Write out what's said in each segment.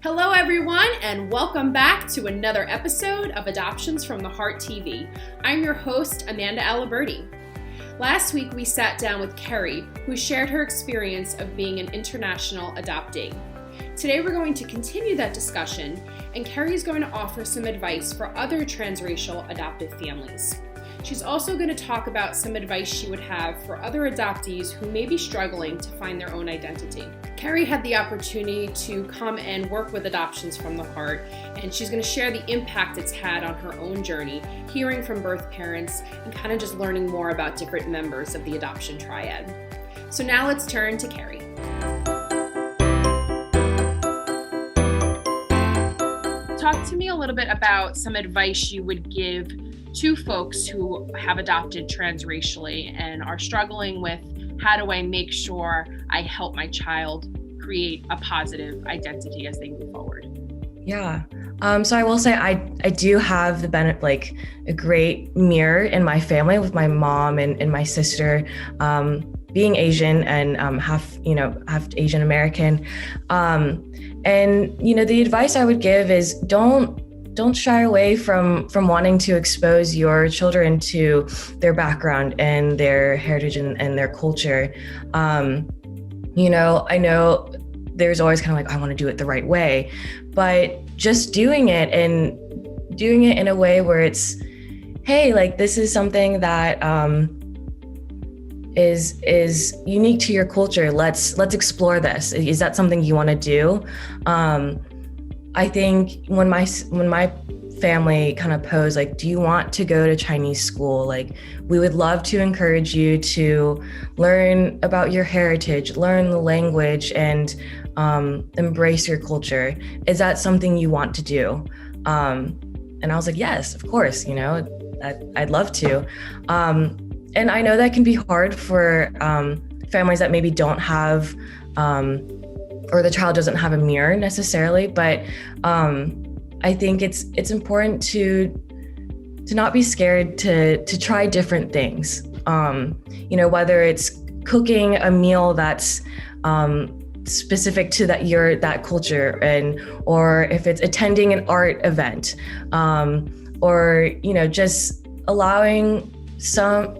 Hello everyone, and welcome back to another episode of Adoptions from the Heart TV. I'm your host, Amanda Aliberti. Last week we sat down with Keri, who shared her experience of being an international adoptee. Today we're going to continue that discussion, and Keri is going to offer some advice for other transracial adoptive families. She's also going to talk about some advice she would have for other adoptees who may be struggling to find their own identity. Keri had the opportunity to come and work with Adoptions from the Heart, and she's going to share the impact it's had on her own journey, hearing from birth parents, and kind of just learning more about different members of the adoption triad. So now let's turn to Keri. Talk to me a little bit about some advice you would give to folks who have adopted transracially and are struggling with, how do I make sure I help my child create a positive identity as they move forward? Yeah. So I will say I do have the benefit, like a great mirror in my family with my mom and my sister, being Asian and half Asian American. And the advice I would give is don't shy away from wanting to expose your children to their background and their heritage and their culture. I know there's always kind of like, I want to do it the right way, but just doing it in a way where it's, hey, like this is something that is unique to your culture. Let's explore this. Is that something you want to do? I think when my family kind of posed, like, do you want to go to Chinese school? Like, we would love to encourage you to learn about your heritage, learn the language, and embrace your culture. Is that something you want to do? And I was like, yes, of course, I'd love to. And I know that can be hard for families that maybe don't have or the child doesn't have a mirror necessarily, but I think it's important to not be scared to try different things. Whether it's cooking a meal that's specific to that culture, or if it's attending an art event, or just allowing some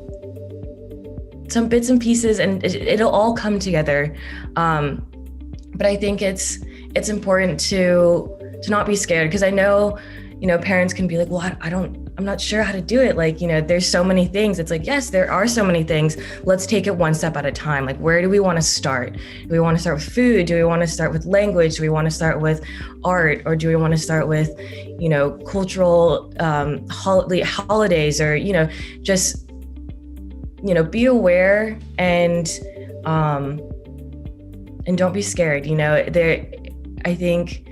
bits and pieces, and it'll all come together. But I think it's important to not be scared, because I know, parents can be like, well, I'm not sure how to do it. Like, there's so many things. It's like, yes, there are so many things. Let's take it one step at a time. Like, where do we want to start? Do we want to start with food? Do we want to start with language? Do we want to start with art? Or do we want to start with, cultural holidays, or, just, be aware and don't be scared. I think,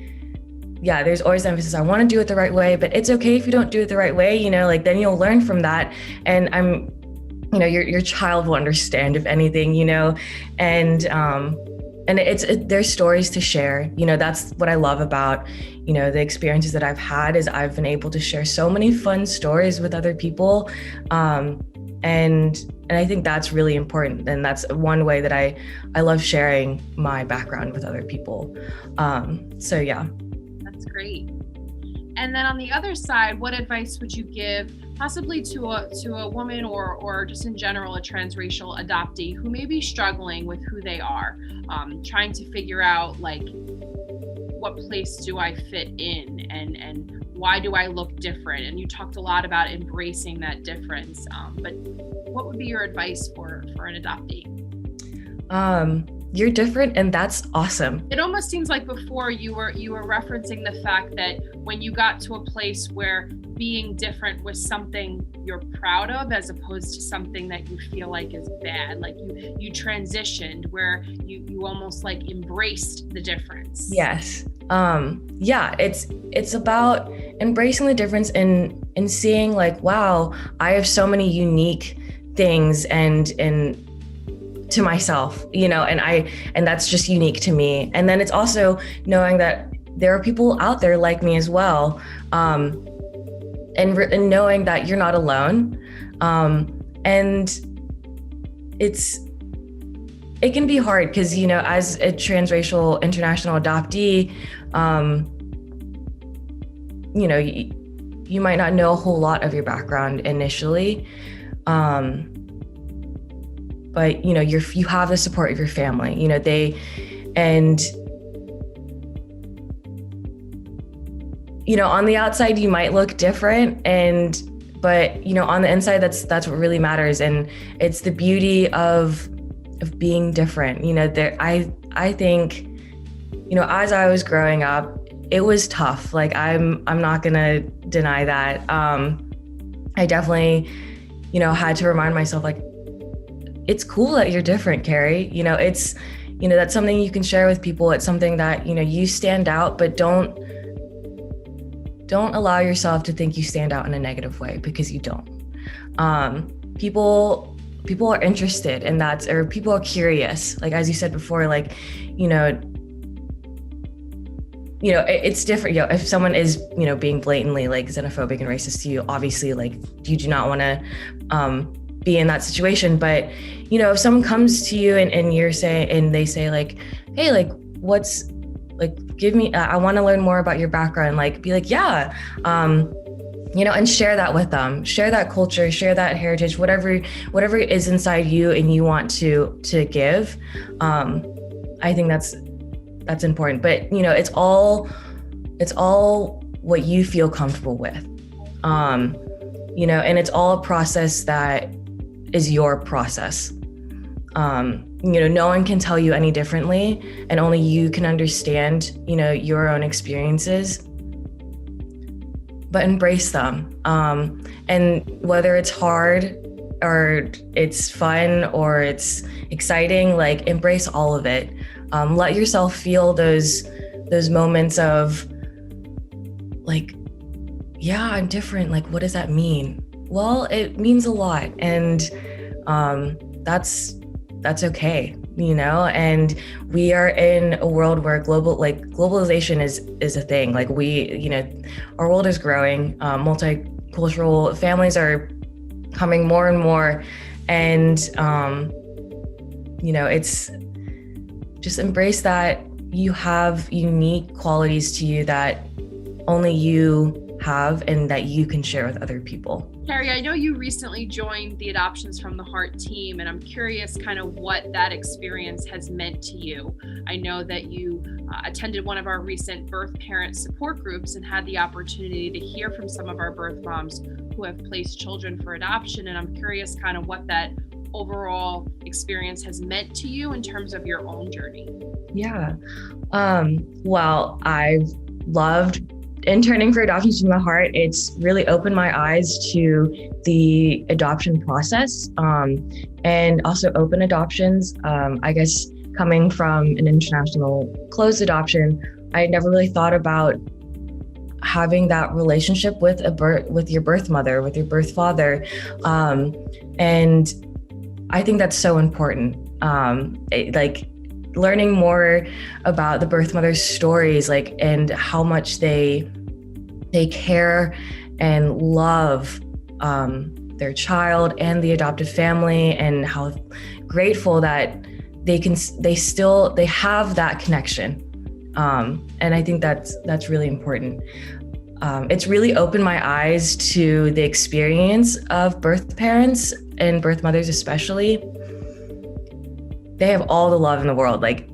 there's always emphasis. I want to do it the right way, but it's okay if you don't do it the right way, then you'll learn from that. And your child will understand, if anything, and there's stories to share. That's what I love about, the experiences that I've had, is I've been able to share so many fun stories with other people. And I think that's really important. And that's one way that I love sharing my background with other people. So yeah. That's great. And then on the other side, what advice would you give possibly to a woman or just in general, a transracial adoptee who may be struggling with who they are, trying to figure out, like, what place do I fit in, and why do I look different? And you talked a lot about embracing that difference, but what would be your advice for an adoptee? You're different, and that's awesome. It almost seems like before you were referencing the fact that when you got to a place where being different was something you're proud of, as opposed to something that you feel like is bad, like you transitioned where you almost like embraced the difference. Yes. It's about embracing the difference and seeing, like, wow, I have so many unique things and to myself, and that's just unique to me. And then it's also knowing that there are people out there like me as well, and knowing that you're not alone. And it can be hard because, as a transracial international adoptee, you know, you might not know a whole lot of your background initially, but you know, you have the support of your family. You know, you know, on the outside you might look different, but you know, on the inside, that's what really matters, and it's the beauty of being different. You know, I think, you know, as I was growing up, it was tough. Like I'm not gonna deny that. I definitely, you know, had to remind myself, like, it's cool that you're different, Keri. You know, that's something you can share with people. It's something that, you know, you stand out, but don't allow yourself to think you stand out in a negative way, because you don't. People are interested in that, or people are curious. Like, as you said before, like, you know, it's different. You know, if someone is, you know, being blatantly like xenophobic and racist to you, obviously, like, you do not want to be in that situation. But, you know, if someone comes to you and you're saying, and they say like, hey, like, what's, like, give me, I want to learn more about your background. Like, be like, yeah, you know, and share that with them, share that culture, share that heritage, whatever is inside you and you want to give. I think that's important. But, you know, it's all what you feel comfortable with. You know, and it's all a process that is your process. You know, no one can tell you any differently, and only you can understand, you know, your own experiences, but embrace them. And whether it's hard or it's fun or it's exciting, like, embrace all of it. Let yourself feel those moments of like, yeah, I'm different. Like, what does that mean? Well, it means a lot. And that's okay, you know? And we are in a world where globalization is a thing. Like, you know, our world is growing, multicultural families are coming more and more. And, you know, it's just embrace that you have unique qualities to you that only you have and that you can share with other people. Keri, I know you recently joined the Adoptions from the Heart team, and I'm curious kind of what that experience has meant to you. I know that you attended one of our recent birth parent support groups and had the opportunity to hear from some of our birth moms who have placed children for adoption, and I'm curious kind of what that overall experience has meant to you in terms of your own journey. Yeah. Well, I've loved interning for Adoptions from the Heart. It's really opened my eyes to the adoption process, and also open adoptions. I guess coming from an international closed adoption, I never really thought about having that relationship with your birth mother, with your birth father. And I think that's so important. Like, learning more about the birth mother's stories, like, and how much they care and love their child and the adopted family, and how grateful that they have that connection. And I think that's really important. It's really opened my eyes to the experience of birth parents and birth mothers, especially. They have all the love in the world. Like,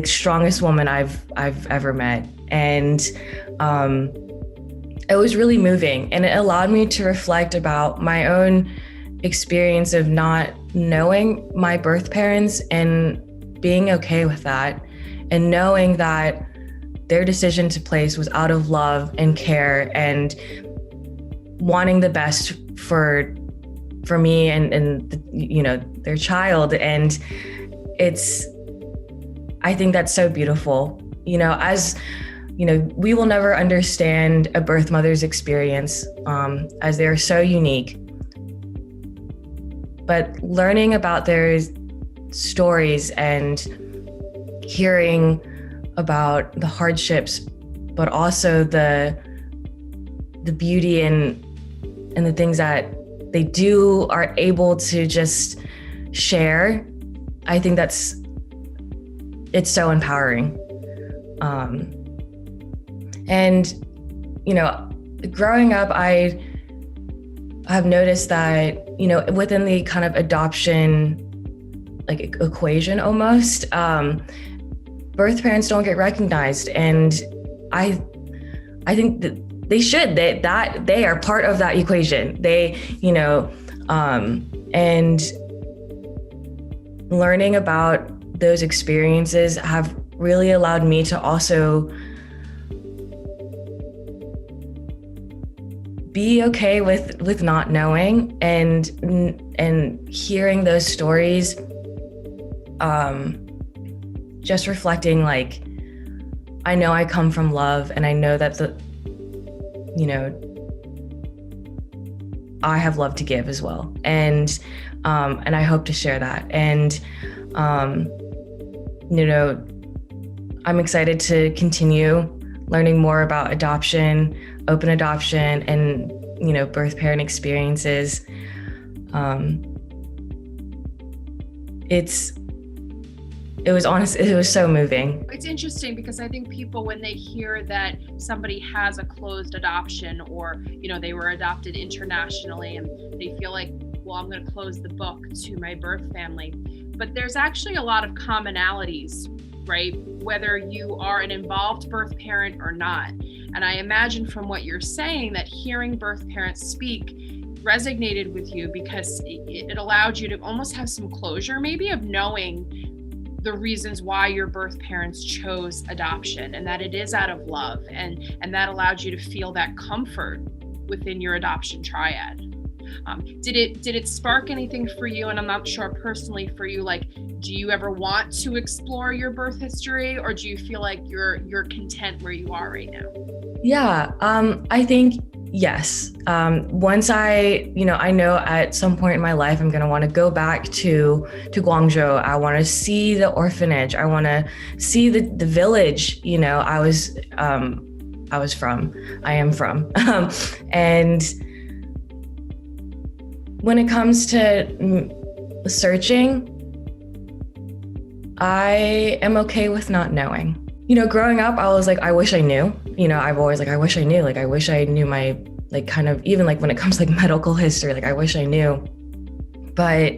strongest woman I've ever met. And it was really moving, and it allowed me to reflect about my own experience of not knowing my birth parents and being okay with that, and knowing that their decision to place was out of love and care and wanting the best for me and you know, their child. And I think that's so beautiful. You know, as you know, we will never understand a birth mother's experience, as they're so unique. But learning about their stories and hearing about the hardships, but also the beauty and the things that they are able to just share, I think it's so empowering. And, you know, growing up, I have noticed that, you know, within the kind of adoption like equation almost, birth parents don't get recognized. And I think that they should, that they are part of that equation. They, you know, and learning about those experiences have really allowed me to also be okay with not knowing, and hearing those stories, just reflecting like, I know I come from love, and I know that I have love to give as well. And I hope to share that. And, you know, I'm excited to continue learning more about adoption, open adoption, and, you know, birth parent experiences. It was so moving. It's interesting because I think people, when they hear that somebody has a closed adoption, or, you know, they were adopted internationally, and they feel like, well, I'm going to close the book to my birth family. But there's actually a lot of commonalities, right? Whether you are an involved birth parent or not. And I imagine from what you're saying that hearing birth parents speak resonated with you because it allowed you to almost have some closure, maybe, of knowing the reasons why your birth parents chose adoption, and that it is out of love, and that allowed you to feel that comfort within your adoption triad. Did it spark anything for you? And I'm not sure personally for you, like, do you ever want to explore your birth history, or do you feel like you're content where you are right now? Yeah, I think yes. Once I know at some point in my life, I'm going to want to go back to Guangzhou. I want to see the orphanage. I want to see the village, you know, I am from. And when it comes to searching, I am okay with not knowing. You know, growing up, I was like, I wish I knew. You know, I've always like, I wish I knew. Like, I wish I knew my, like, kind of, even like when it comes to like medical history, like, I wish I knew. But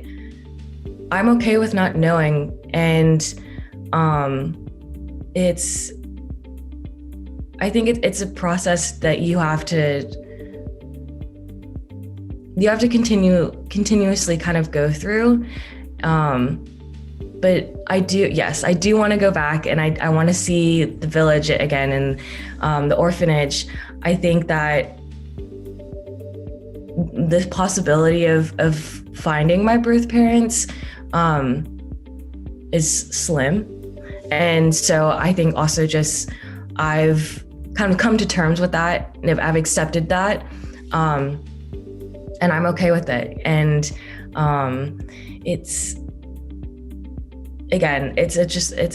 I'm okay with not knowing. And I think it's a process that you have to continuously kind of go through. But I do want to go back, and I want to see the village again, and the orphanage. I think that the possibility of finding my birth parents is slim. And so I think also just I've kind of come to terms with that, and I've accepted that, and I'm okay with it. And it's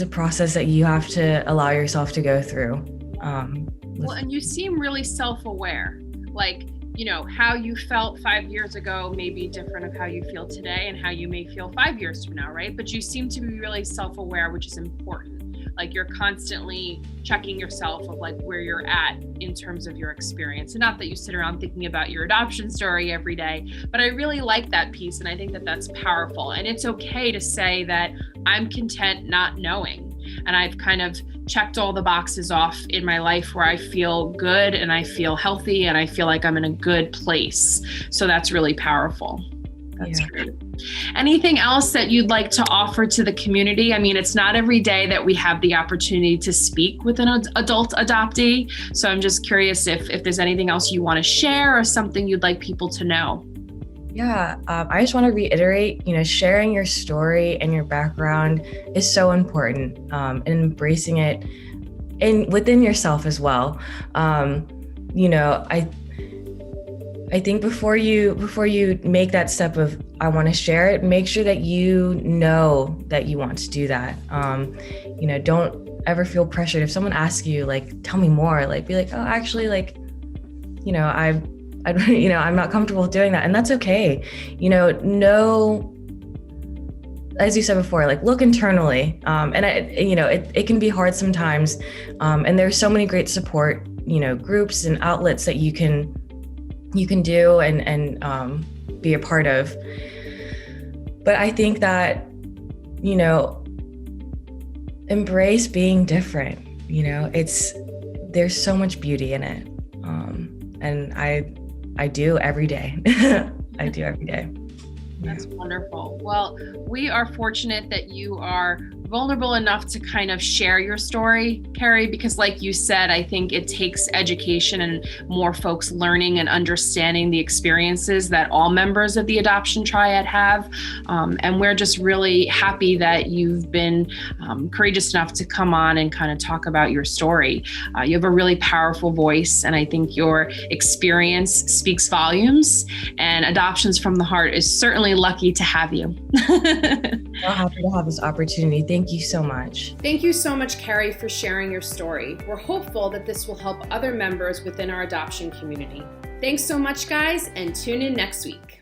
a process that you have to allow yourself to go through. Well, and you seem really self-aware, like, you know, how you felt 5 years ago may be different of how you feel today and how you may feel 5 years from now, right? But you seem to be really self-aware, which is important. Like, you're constantly checking yourself of like where you're at in terms of your experience. And not that you sit around thinking about your adoption story every day, but I really like that piece. And I think that that's powerful. And it's okay to say that I'm content not knowing. And I've kind of checked all the boxes off in my life where I feel good and I feel healthy and I feel like I'm in a good place. So that's really powerful. That's great. Anything else that you'd like to offer to the community? I mean, it's not every day that we have the opportunity to speak with an adult adoptee. So I'm just curious if there's anything else you want to share or something you'd like people to know. Yeah, I just want to reiterate, you know, sharing your story and your background is so important, and embracing it within yourself as well. You know, I think before you make that step of I want to share it, make sure that you know that you want to do that. You know, don't ever feel pressured. If someone asks you, like, tell me more, like, be like, oh, actually, like, you know, I'm not comfortable with doing that, and that's okay. You know, as you said before, like look internally. And it can be hard sometimes. And there's so many great support, groups and outlets that you can do and be a part of. But I think that, embrace being different. There's so much beauty in it. And I do every day. I do every day. That's wonderful. Well, we are fortunate that you are vulnerable enough to kind of share your story, Keri, because like you said, I think it takes education and more folks learning and understanding the experiences that all members of the adoption triad have. And we're just really happy that you've been courageous enough to come on and kind of talk about your story. You have a really powerful voice, and I think your experience speaks volumes, and Adoptions from the Heart is certainly lucky to have you. I'm happy to have this opportunity. Thank you so much. Thank you so much, Keri, for sharing your story. We're hopeful that this will help other members within our adoption community. Thanks so much, guys, and tune in next week.